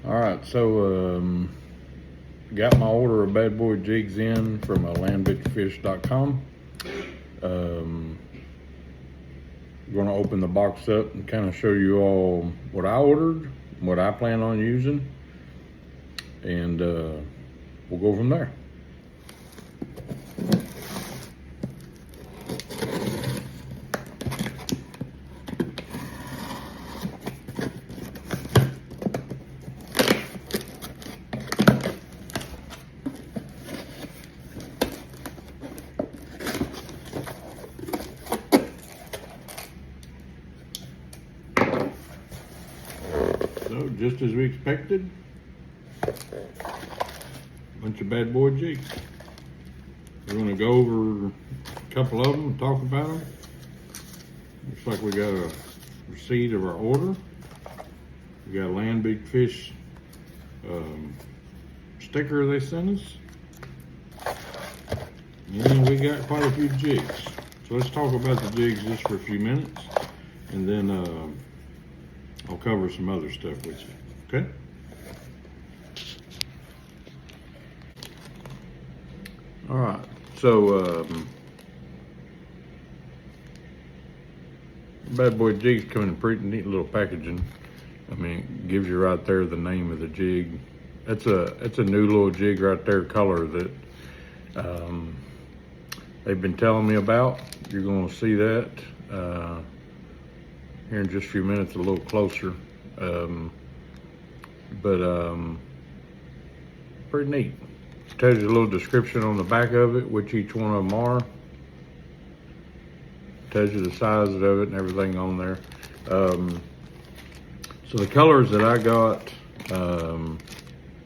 All right, so got my order of Bad Boy Jigs in from landbigfish.com. Going to open the box up and kind of show you all what I ordered, what I plan on using, and we'll go from there. So, just as we expected, a bunch of Bad Boy Jigs. We're going to go over a couple of them and talk about them. Looks like we got a receipt of our order. We got a Land Big Fish sticker they sent us. And we got quite a few jigs. So let's talk about the jigs just for a few minutes, and then I'll cover some other stuff with you, okay? All right, so Bad Boy Jigs come in a pretty neat little packaging. I mean, it gives you right there the name of the jig. It's a new little jig right there, color that they've been telling me about. You're gonna see that here in just a few minutes, a little closer. Pretty neat. Tells you a little description on the back of it, which each one of them are. Tells you the size of it and everything on there. So the colors that I got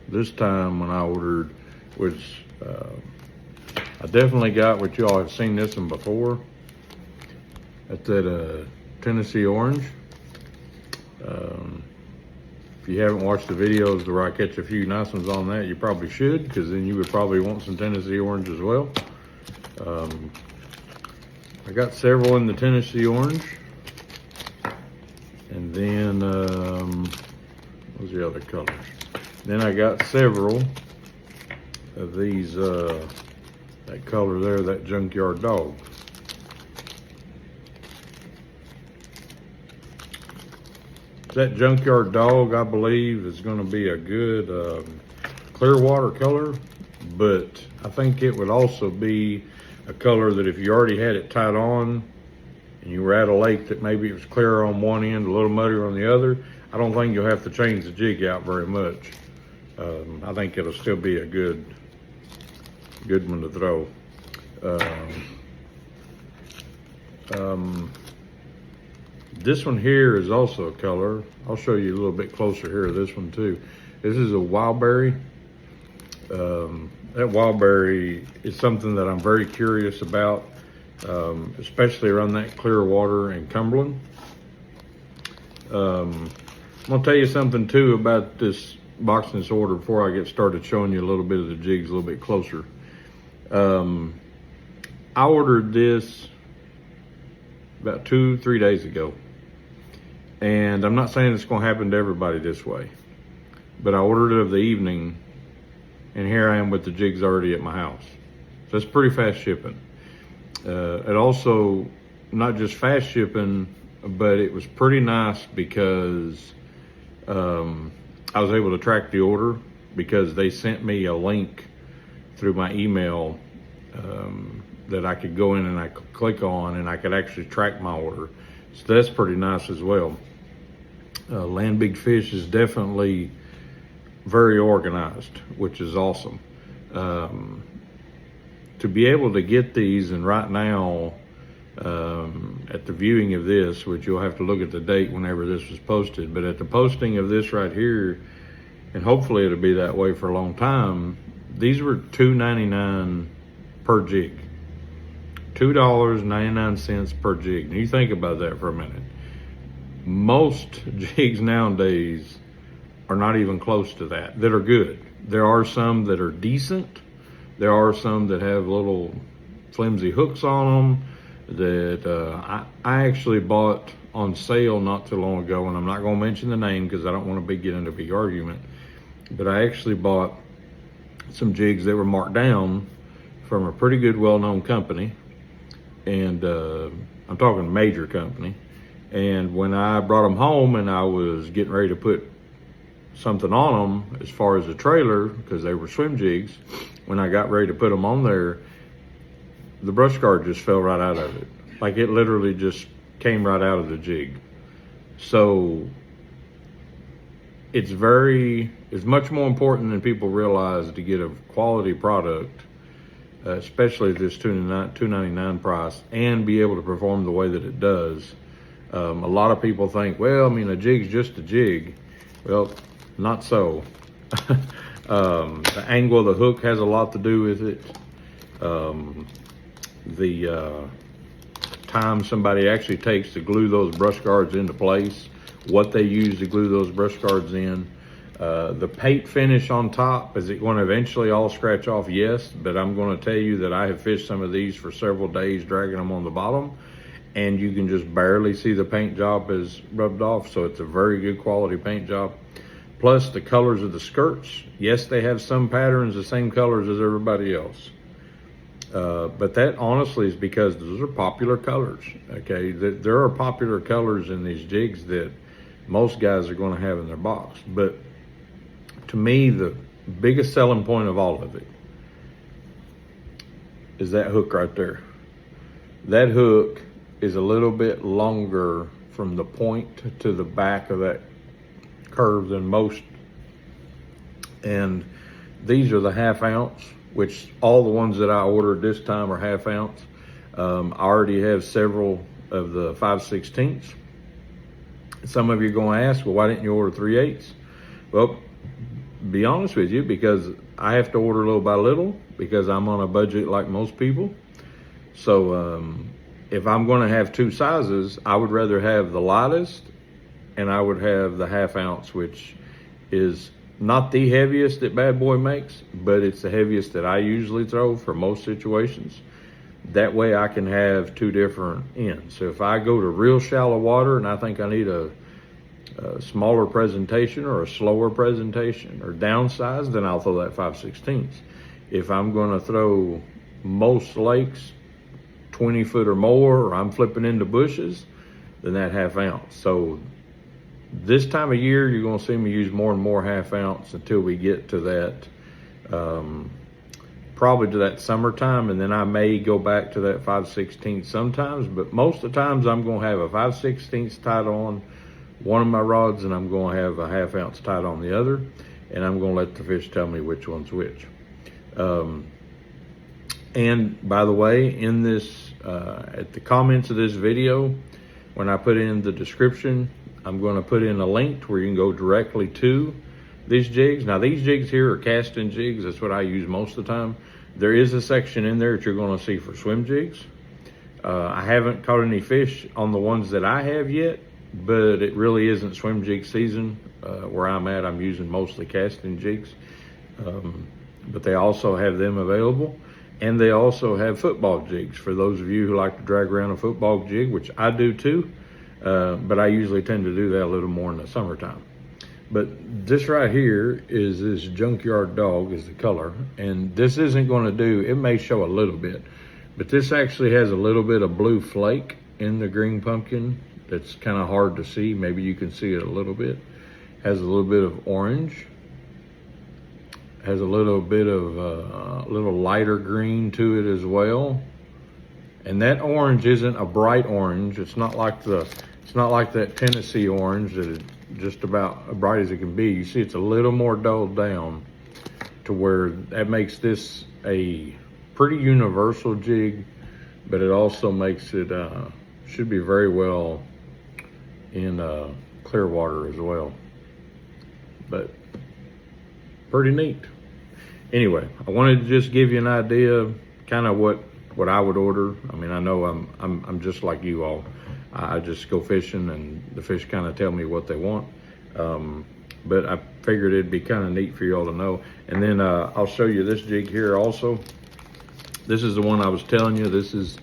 this time when I ordered was, I definitely got what y'all have seen this one before. That's that Tennessee orange. If you haven't watched the videos where I catch a few nice ones on that, you probably should, because then you would probably want some Tennessee orange as well. I got several in the Tennessee orange. And then, what's the other colors? Then I got several of these, that color there, that junkyard dog. That junkyard dog, I believe, is going to be a good clear water color, but I think it would also be a color that if you already had it tied on and you were at a lake that maybe it was clear on one end, a little muddier on the other, I don't think you'll have to change the jig out very much. I think it'll still be a good one to throw. This one here is also a color. I'll show you a little bit closer here of this one too. This is a wildberry. That wildberry is something that I'm very curious about, especially around that clear water in Cumberland. I'm gonna tell you something too about this box and this order before I get started showing you a little bit of the jigs a little bit closer. I ordered this about 2-3 days ago. And I'm not saying it's gonna happen to everybody this way, but I ordered it of the evening, and here I am with the jigs already at my house. So it's pretty fast shipping. It also, not just fast shipping, but it was pretty nice because I was able to track the order because they sent me a link through my email that I could go in and I could click on and I could actually track my order. So that's pretty nice as well. Land Big Fish is definitely very organized, which is awesome. To be able to get these, and right now, at the viewing of this, which you'll have to look at the date whenever this was posted, but at the posting of this right here, and hopefully it'll be that way for a long time, these were $2.99 per jig. $2.99 per jig. Now you think about that for a minute. Most jigs nowadays are not even close to that are good. There are some that are decent. There are some that have little flimsy hooks on them that I actually bought on sale not too long ago, and I'm not going to mention the name because I don't want to get into a big argument. but I actually bought some jigs that were marked down from a pretty good, well-known company. And I'm talking major company. And when I brought them home and I was getting ready to put something on them as far as the trailer, because they were swim jigs, when I got ready to put them on there, the brush guard just fell right out of it. Like, it literally just came right out of the jig. So it's much more important than people realize to get a quality product, especially at this $2.99 price, and be able to perform the way that it does. A lot of people think, well, I mean, a jig's just a jig. Well, not so. The angle of the hook has a lot to do with it. The time somebody actually takes to glue those brush guards into place, what they use to glue those brush guards in. The paint finish on top, is it going to eventually all scratch off? Yes, but I'm going to tell you that I have fished some of these for several days dragging them on the bottom, and you can just barely see the paint job is rubbed off. So it's a very good quality paint job. Plus the colors of the skirts, yes, they have some patterns the same colors as everybody else. But that honestly is because those are popular colors, okay? There are popular colors in these jigs that most guys are going to have in their box. But to me, the biggest selling point of all of it is that hook right there. That hook is a little bit longer from the point to the back of that curve than most. And these are the 1/2 ounce, which all the ones that I ordered this time are 1/2 ounce. I already have several of the 5/16. Some of you are going to ask, well, why didn't you order 3/8? Well, be honest with you, because I have to order little by little because I'm on a budget like most people. So if I'm going to have two sizes, I would rather have the lightest, and I would have the 1/2 ounce, which is not the heaviest that Bad Boy makes, but it's the heaviest that I usually throw for most situations. That way I can have two different ends. So if I go to real shallow water and I think I need a smaller presentation or a slower presentation or downsize, then I'll throw that 5/16. If I'm going to throw most lakes 20 foot or more, or I'm flipping into bushes, then that 1/2 ounce. So this time of year, you're going to see me use more and more 1/2 ounce until we get to that, probably to that summertime, and then I may go back to that 5/16 sometimes, but most of the times I'm going to have a 5/16 tied on one of my rods, and I'm going to have a 1/2 ounce tied on the other, and I'm going to let the fish tell me which one's which. And by the way, in this, at the comments of this video, when I put in the description, I'm going to put in a link to where you can go directly to these jigs. Now, these jigs here are casting jigs. That's what I use most of the time. There is a section in there that you're going to see for swim jigs. I haven't caught any fish on the ones that I have yet, but it really isn't swim jig season. Where I'm at, I'm using mostly casting jigs. But they also have them available. And they also have football jigs for those of you who like to drag around a football jig, which I do too. But I usually tend to do that a little more in the summertime. But this right here is this Junkyard Dog is the color. And this isn't going to do, it may show a little bit, but this actually has a little bit of blue flake in the green pumpkin. That's kind of hard to see. Maybe you can see it a little bit. Has a little bit of orange. Has a little bit of a little lighter green to it as well. And that orange isn't a bright orange. It's not like that Tennessee orange that is just about as bright as it can be. You see, it's a little more dulled down to where that makes this a pretty universal jig, but it also makes it, should be very well in clear water as well. But pretty neat. Anyway, I wanted to just give you an idea of kind of what I would order. I mean, I know I'm just like you all. I just go fishing and the fish kind of tell me what they want. But I figured it'd be kind of neat for you all to know. And then I'll show you this jig here also. This is the one I was telling you. This is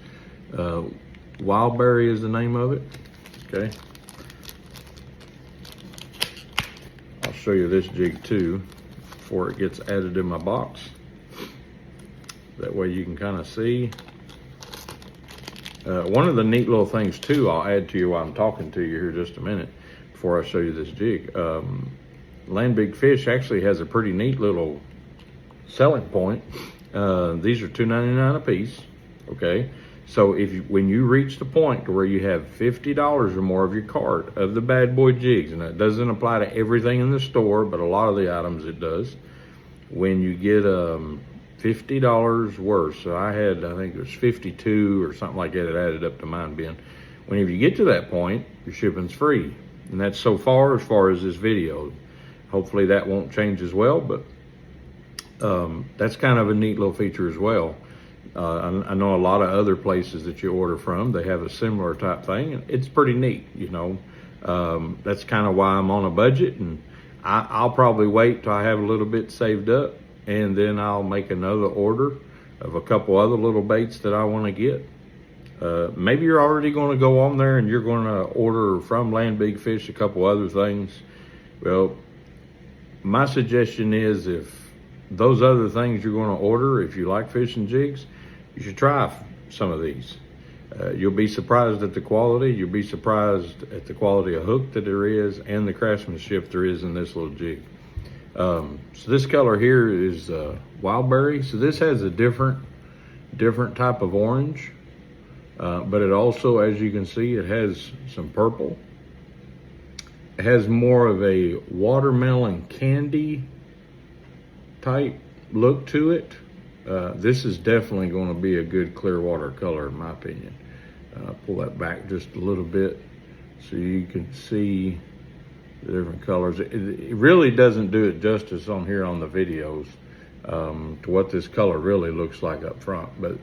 Wildberry is the name of it. Okay. I'll show you this jig too. before it gets added in my box. That way you can kind of see. One of the neat little things too, I'll add to you while I'm talking to you here just a minute before I show you this jig. Land Big Fish actually has a pretty neat little selling point. These are $2.99 a piece, okay? So when you reach the point to where you have $50 or more of your cart of the Bad Boy Jigs, and that doesn't apply to everything in the store, but a lot of the items it does. When you get $50 worth, so I think it was 52 or something like that, it added up to mine being. Whenever you get to that point, your shipping's free. And that's so far as this video. Hopefully that won't change as well, but that's kind of a neat little feature as well. I know a lot of other places that you order from, they have a similar type thing, and it's pretty neat, you know. That's kind of why I'm on a budget, and I'll probably wait till I have a little bit saved up, and then I'll make another order of a couple other little baits that I want to get. Maybe you're already going to go on there and you're going to order from Land Big Fish a couple other things. Well, my suggestion is, if those other things you're going to order, if you like fishing jigs, you should try some of these. You'll be surprised at the quality. You'll be surprised at the quality of hook that there is and the craftsmanship there is in this little jig. So this color here is Wildberry. So this has a different type of orange, but it also, as you can see, it has some purple. It has more of a watermelon candy type look to it. This is definitely going to be a good clear water color in my opinion. Pull that back just a little bit so you can see the different colors. It really doesn't do it justice on here on the videos to what this color really looks like up front, but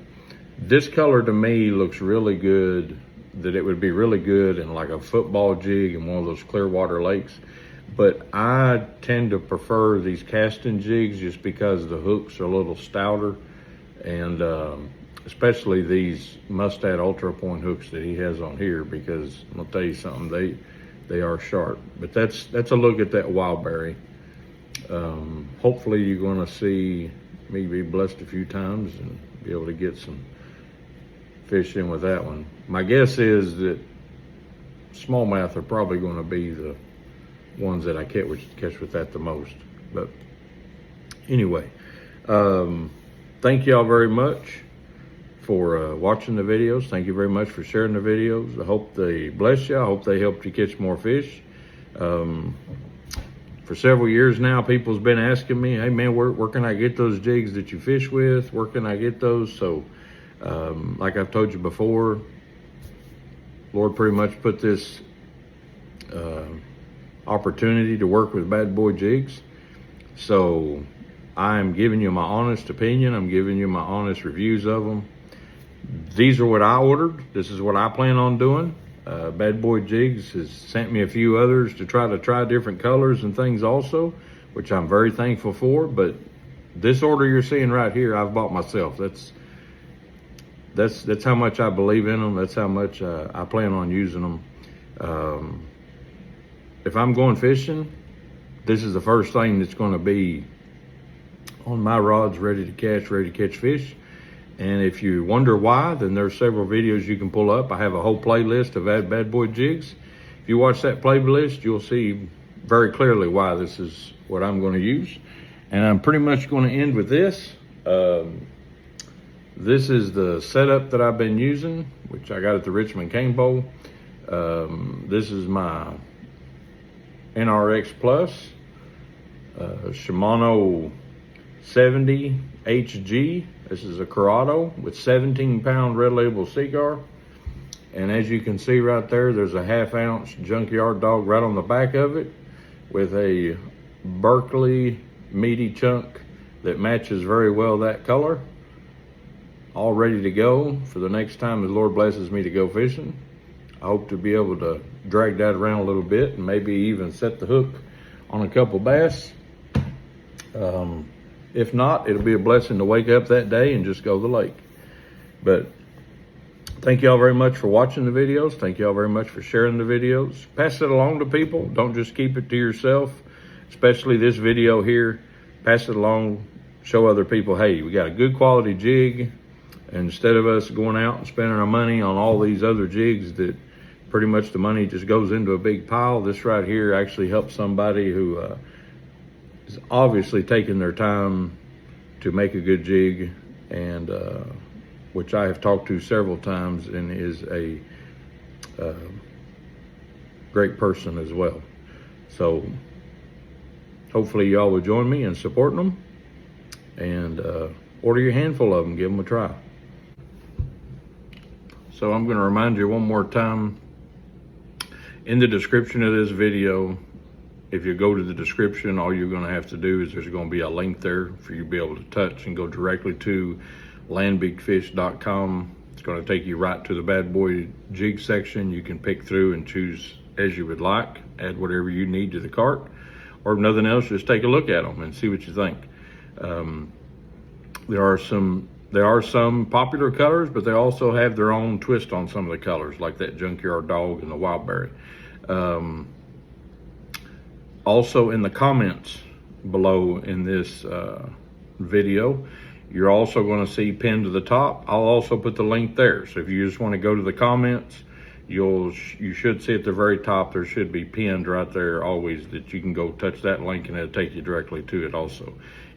this color to me looks really good, that it would be really good in like a football jig in one of those clear water lakes. But I tend to prefer these casting jigs just because the hooks are a little stouter, and especially these Mustad Ultra Point hooks that he has on here, because I'm gonna tell you something, they are sharp. But that's a look at that Wildberry. Hopefully you're gonna see me be blessed a few times and be able to get some fish in with that one. My guess is that smallmouth are probably gonna be the ones that I catch with that the most. But anyway, thank y'all very much for watching the videos. Thank you very much for sharing the videos. I hope they bless you. I hope they helped you catch more fish. For several years now, people's been asking me, hey man, where can I get those jigs that you fish with? Where can I get those? So like I've told you before, Lord pretty much put this opportunity to work with Bad Boy Jigs. So I'm giving you my honest opinion. I'm giving you my honest reviews of them. These are what I ordered. This is what I plan on doing. Bad Boy Jigs has sent me a few others to try different colors and things also, which I'm very thankful for. But this order you're seeing right here, I've bought myself. That's how much I believe in them. That's how much I plan on using them. If I'm going fishing, this is the first thing that's going to be on my rods, ready to catch fish. And if you wonder why, then there's several videos you can pull up. I have a whole playlist of Bad Boy Jigs. If you watch that playlist, you'll see very clearly why this is what I'm going to use. And I'm pretty much going to end with this. This is the setup that I've been using, which I got at the Richmond Cane Bowl. This is my NRX Plus, Shimano 70 HG. This is a Corrado with 17-pound Red Label Seaguar. And as you can see right there, there's a 1/2 ounce Junkyard Dog right on the back of it with a Berkeley meaty chunk that matches very well that color. All ready to go for the next time the Lord blesses me to go fishing. I hope to be able to drag that around a little bit and maybe even set the hook on a couple bass. If not, it'll be a blessing to wake up that day and just go to the lake. But thank y'all very much for watching the videos. Thank y'all very much for sharing the videos. Pass it along to people. Don't just keep it to yourself, especially this video here. pass it along, show other people, hey, we got a good quality jig. Instead of us going out and spending our money on all these other jigs that pretty much the money just goes into a big pile, this right here actually helps somebody who is obviously taking their time to make a good jig, and which I have talked to several times and is a great person as well. So hopefully y'all will join me in supporting them, and order your handful of them, give them a try. So I'm going to remind you one more time, in the description of this video, if you go to the description, all you're going to have to do is there's going to be a link there for you to be able to touch and go directly to landbigfish.com. It's going to take you right to the Bad Boy Jigs section. You can pick through and choose as you would like, add whatever you need to the cart, or if nothing else, just take a look at them and see what you think. There are some popular colors, but they also have their own twist on some of the colors, like that Junkyard Dog and the Wildberry. Also in the comments below in this video, you're also going to see pinned to the top, I'll also put the link there. So if you just want to go to the comments, you should see at the very top, there should be pinned right there always, that you can go touch that link and it'll take you directly to it also.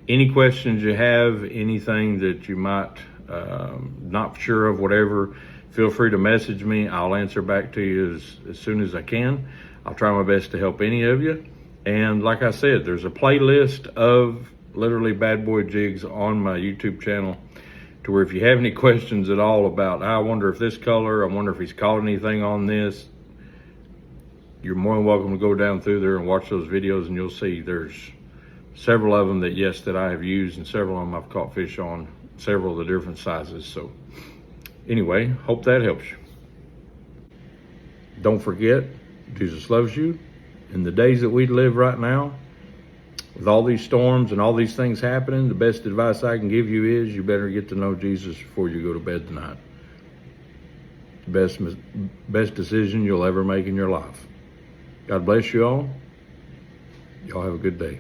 Any questions you have, anything that you might not sure of, whatever, feel free to message me. I'll answer back to you as soon as I can. I'll try my best to help any of you. And like I said, there's a playlist of literally Bad Boy Jigs on my YouTube channel, to where if you have any questions at all about, I wonder if this color, I wonder if he's caught anything on this, you're more than welcome to go down through there and watch those videos, and you'll see there's several of them that I have used, and several of them I've caught fish on, several of the different sizes. So anyway, hope that helps you. Don't forget, Jesus loves you. In the days that we live right now, with all these storms and all these things happening, the best advice I can give you is you better get to know Jesus before you go to bed tonight. Best decision you'll ever make in your life. God bless you all. Y'all have a good day.